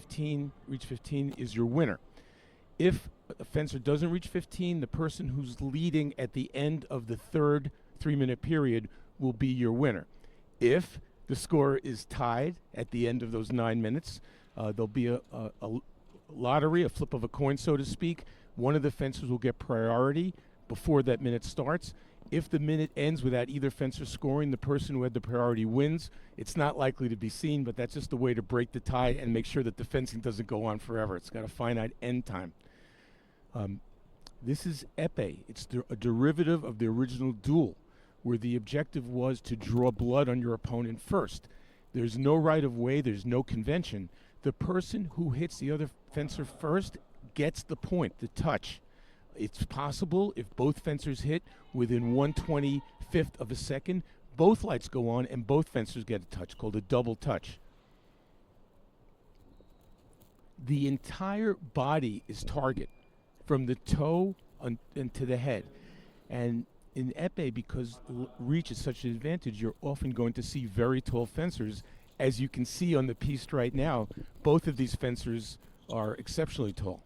15 is your winner. If a fencer doesn't reach 15, the person who's leading at the end of the third 3-minute period will be your winner. If the score is tied at the end of those 9 minutes, there'll be a lottery, a flip of a coin, so to speak. One of the fencers will get priority before that minute starts. If the minute ends without either fencer scoring, the person who had the priority wins. It's not likely to be seen, but that's just a way to break the tie and make sure that the fencing doesn't go on forever. It's got a finite end time. This is EPEE. It's a derivative of the original duel, where the objective was to draw blood on your opponent first. There's no right of way, there's no convention. The person who hits the other fencer first gets the point, the touch. It's possible if both fencers hit within 1/25th of a second, both lights go on and both fencers get a touch, called a double touch. The entire body is target, from the toe and to the head. And in EPEE, because reach is such an advantage, you're often going to see very tall fencers. As you can see on the piste right now, both of these fencers are exceptionally tall.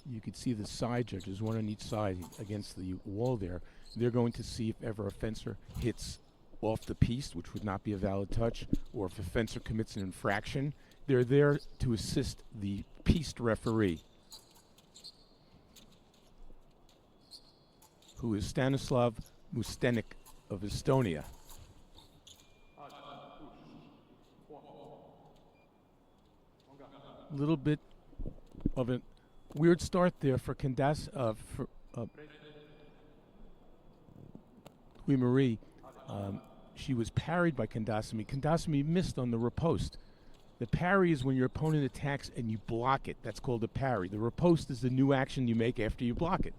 You could see the side judges, one on each side against the wall there. They're going to see if ever a fencer hits off the piste, which would not be a valid touch, or if a fencer commits an infraction. They're there to assist the piste referee, who is Stanislav Mustenik of Estonia. A little bit of a weird start there for Louis-Marie. She was parried by CANDASSAMY. CANDASSAMY missed on the riposte. The parry is when your opponent attacks and you block it. That's called a parry. The riposte is the new action you make after you block it.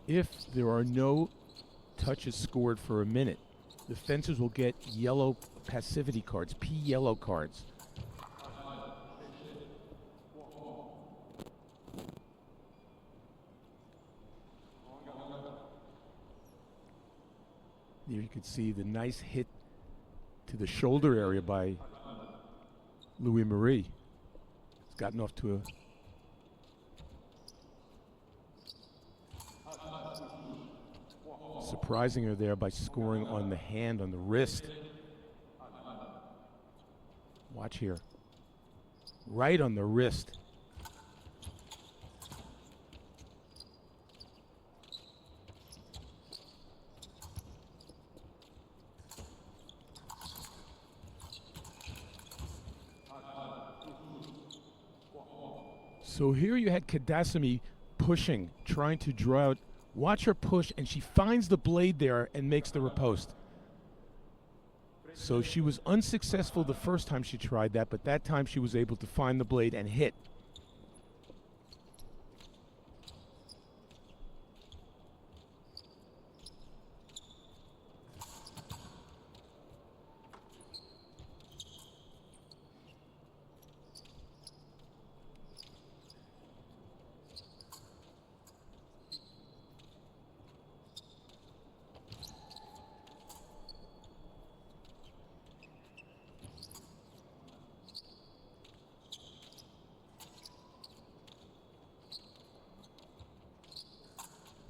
If there are no touches scored for a minute, the fencers will get yellow passivity cards, P yellow cards. There you can see the nice hit to the shoulder area by Louis-Marie. It's gotten off to a surprising her there by scoring on the hand, on the wrist. Watch here. Right on the wrist. So here you had CANDASSAMY pushing, trying to draw out. Watch her push, and she finds the blade there and makes the riposte. So she was unsuccessful the first time she tried that, but that time she was able to find the blade and hit.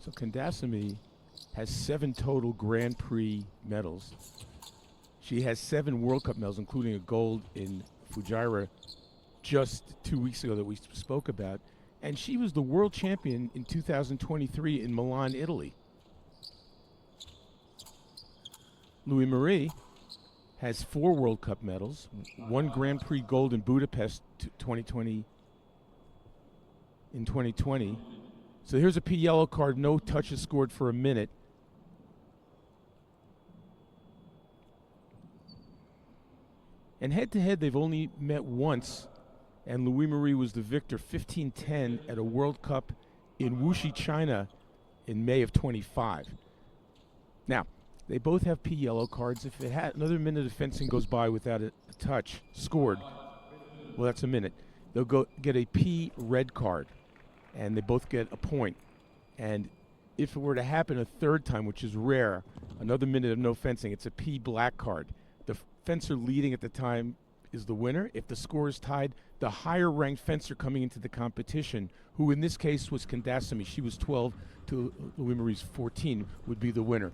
So CANDASSAMY has 7 total Grand Prix medals. She has 7 World Cup medals, including a gold in Fujairah just 2 weeks ago that we spoke about. And she was the world champion in 2023 in Milan, Italy. Louis-Marie has 4 World Cup medals, 1 Grand Prix gold in Budapest 2020 in 2020. So here's a P yellow card, no touches scored for a minute. And head-to-head, they've only met once, and Louis-Marie was the victor 15-10 at a World Cup in Wuxi, China in May of 25. Now, they both have P yellow cards. If it had another minute of fencing goes by without a touch scored, well, that's a minute. They'll go get a P red card, and they both get a point. And if it were to happen a third time, which is rare, another minute of no fencing, it's a P black card. The fencer leading at the time is the winner. If the score is tied, the higher ranked fencer coming into the competition, who in this case was CANDASSAMY, she was 12 to Louis-Marie's 14, would be the winner.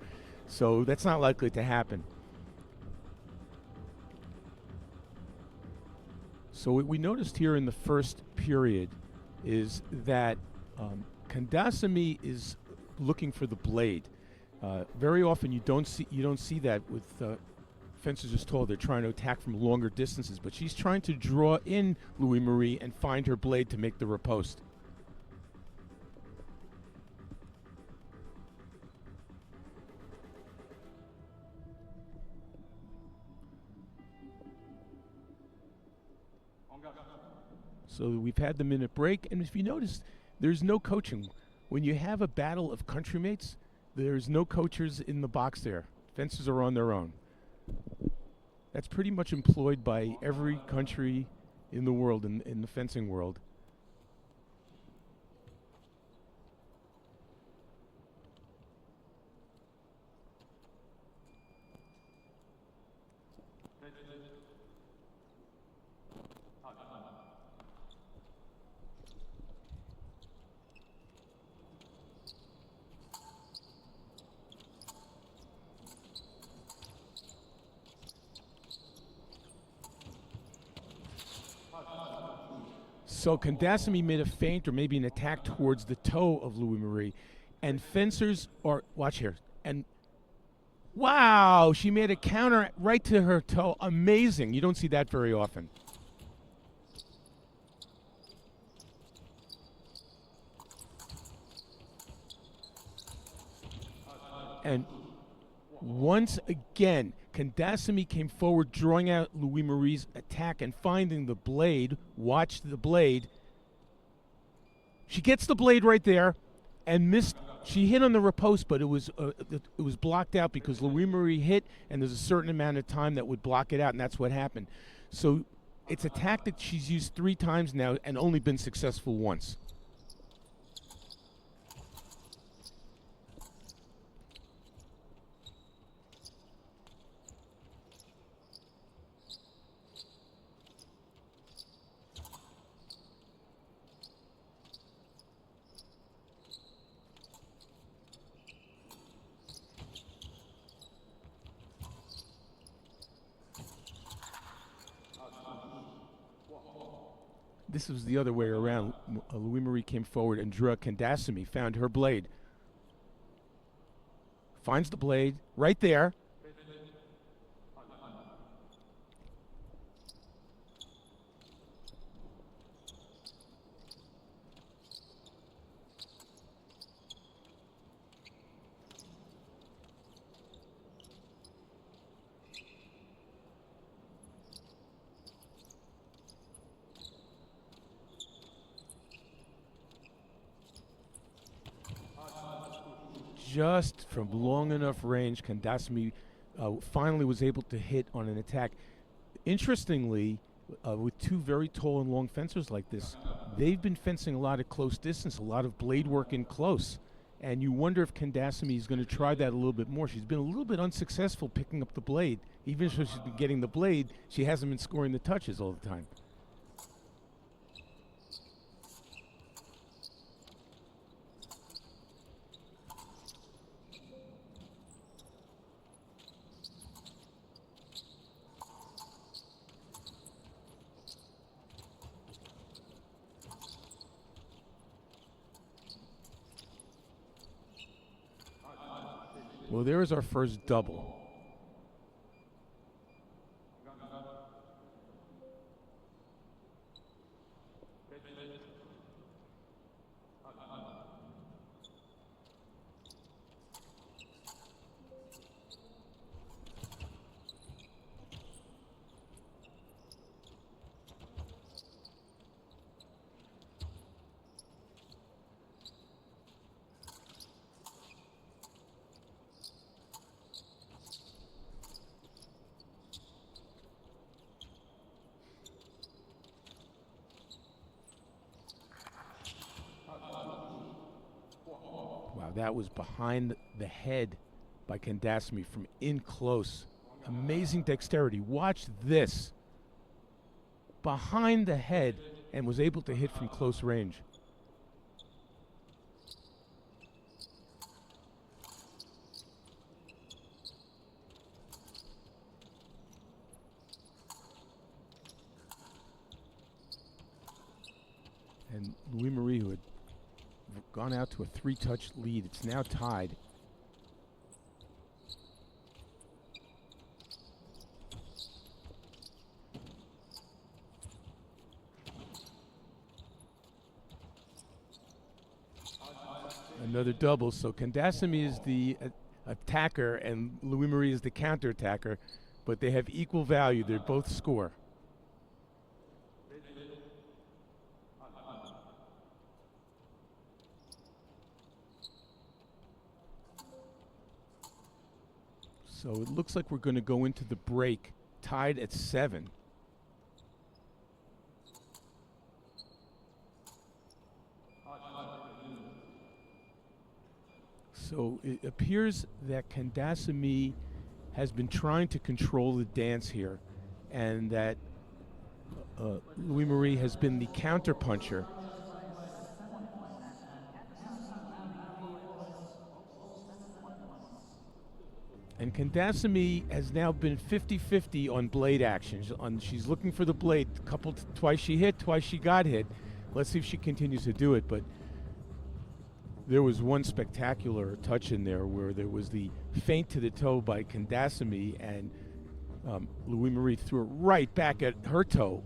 So that's not likely to happen. So what we noticed here in the first period is that CANDASSAMY is looking for the blade. Very often you don't see that with fencers as tall. They're trying to attack from longer distances, but she's trying to draw in Louis-Marie and find her blade to make the riposte. So we've had the minute break, and if you notice, there's no coaching. When you have a battle of countrymates, there's no coachers in the box there. Fencers are on their own. That's pretty much employed by every country in the world, in the fencing world. So CANDASSAMY made a feint or maybe an attack towards the toe of Louis-Marie, and fencers are, watch here, and wow, she made a counter right to her toe. Amazing. You don't see that very often. And once again, CANDASSAMY came forward, drawing out Louis-Marie's attack and finding the blade. Watch the blade. She gets the blade right there and missed. She hit on the riposte, but it was blocked out because Louis-Marie hit, and there's a certain amount of time that would block it out, and that's what happened. So it's a tactic she's used 3 times now and only been successful once. This was the other way around. Louis-Marie came forward and drew CANDASSAMY, found her blade. Finds the blade right there. Just from long enough range, CANDASSAMY finally was able to hit on an attack. Interestingly, with 2 very tall and long fencers like this, they've been fencing a lot at close distance, a lot of blade work in close. And you wonder if CANDASSAMY is going to try that a little bit more. She's been a little bit unsuccessful picking up the blade. Even if she's been getting the blade, she hasn't been scoring the touches all the time. Well, there is our first double. That was behind the head by CANDASSAMY from in close. Amazing dexterity. Watch this. Behind the head and was able to hit from close range. And Louis-Marie, who had gone out to a 3-touch lead, it's now tied. Another double, so CANDASSAMY is the attacker and Louis-Marie is the counter-attacker, but they have equal value. They both score. So it looks like we're going to go into the break tied at 7. So it appears that CANDASSAMY has been trying to control the dance here, and that Louis-Marie has been the counter-puncher. And CANDASSAMY has now been 50-50 on blade action. She's looking for the blade. Twice she hit, twice she got hit. Let's see if she continues to do it. But there was one spectacular touch in there where there was the feint to the toe by CANDASSAMY, and Louis-Marie threw it right back at her toe.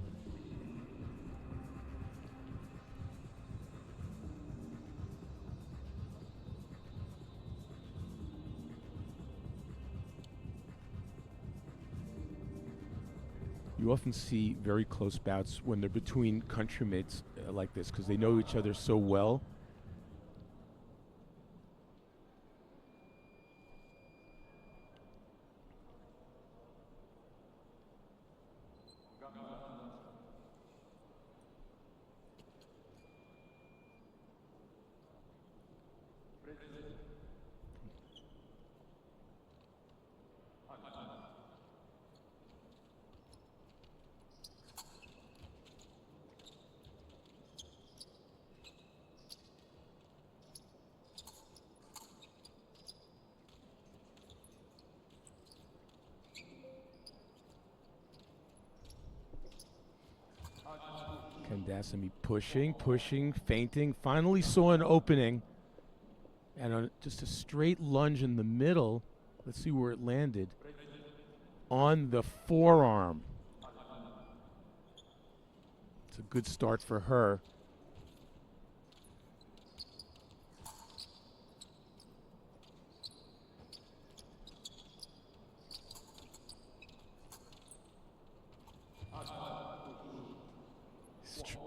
You often see very close bouts when they're between countrymates like this, because they know each other so well. CANDASSAMY pushing, feinting, finally saw an opening, and just a straight lunge in the middle. Let's see where it landed. On the forearm. It's a good start for her.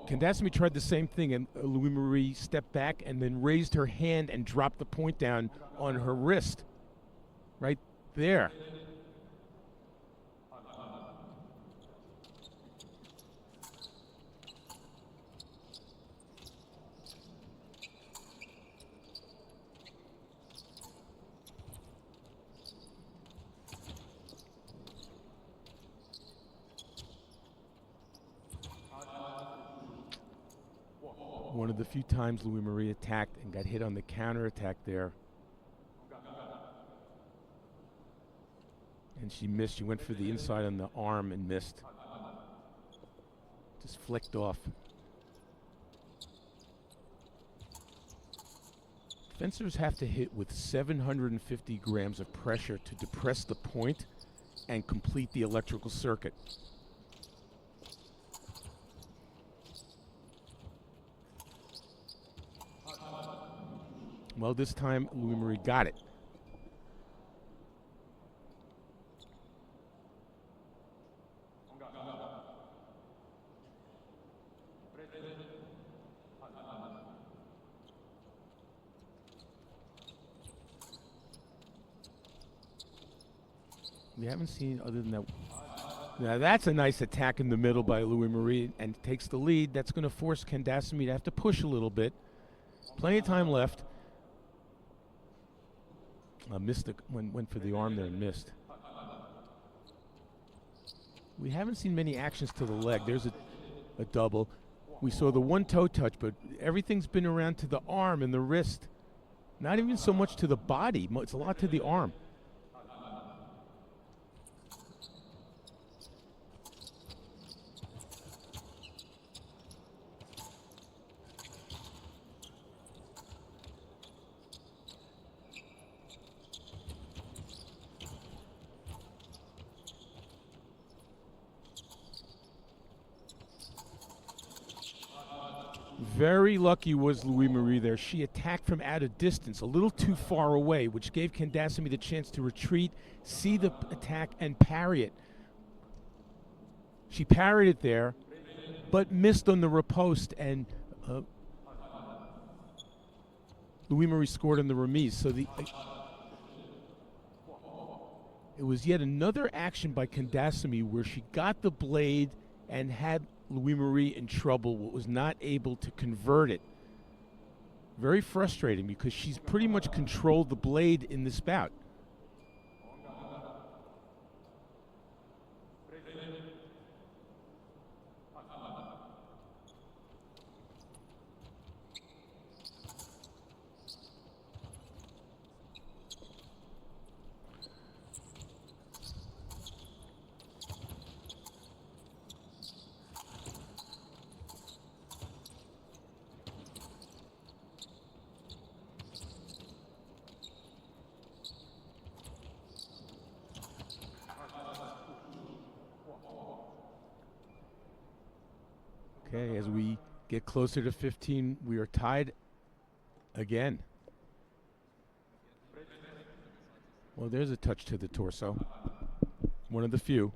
CANDASSAMY tried the same thing, and Louis-Marie stepped back and then raised her hand and dropped the point down on her wrist. Right there. One of the few times Louis-Marie attacked and got hit on the counter-attack there. And she missed. She went for the inside on the arm and missed. Just flicked off. Fencers have to hit with 750 grams of pressure to depress the point and complete the electrical circuit. Well, this time Louis-Marie got it. We haven't seen other than that. Now that's a nice attack in the middle by Louis-Marie and takes the lead. That's going to force CANDASSAMY to have to push a little bit. Plenty of time left. Missed went for the arm there and missed. We haven't seen many actions to the leg. There's a double. We saw the one toe touch, but everything's been around to the arm and the wrist. Not even so much to the body. It's a lot to the arm. Very lucky was Louis-Marie there. She attacked from out of distance, a little too far away, which gave CANDASSAMY the chance to retreat, see the attack, and parry it. She parried it there, but missed on the riposte, and Louis-Marie scored on the remise. So it was yet another action by CANDASSAMY where she got the blade and had Louis-Marie in trouble, was not able to convert it. Very frustrating because she's pretty much controlled the blade in this bout. Okay, as we get closer to 15, we are tied again. Well, there's a touch to the torso. One of the few.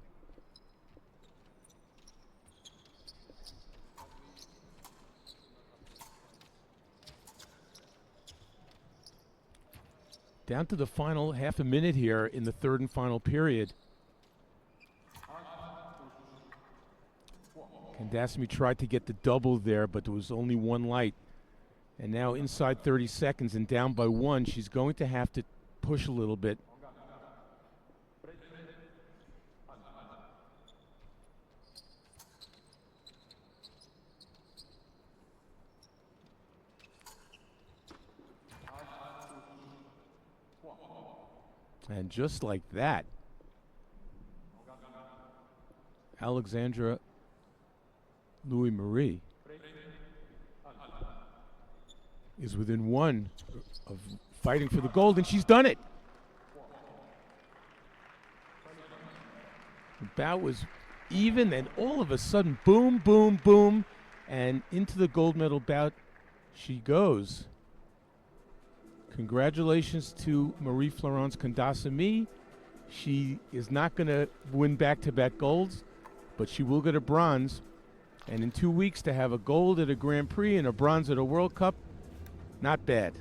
Down to the final half a minute here in the third and final period. CANDASSAMY tried to get the double there, but there was only one light. And now inside 30 seconds and down by one, she's going to have to push a little bit. And just like that, Alexandra Louis-Marie is within one of fighting for the gold, and she's done it. The bout was even, and all of a sudden, boom, boom, boom, and into the gold medal bout she goes. Congratulations to Marie-Florence CANDASSAMY. She is not going to win back-to-back golds, but she will get a bronze. And in 2 weeks to have a gold at a Grand Prix and a bronze at a World Cup, not bad.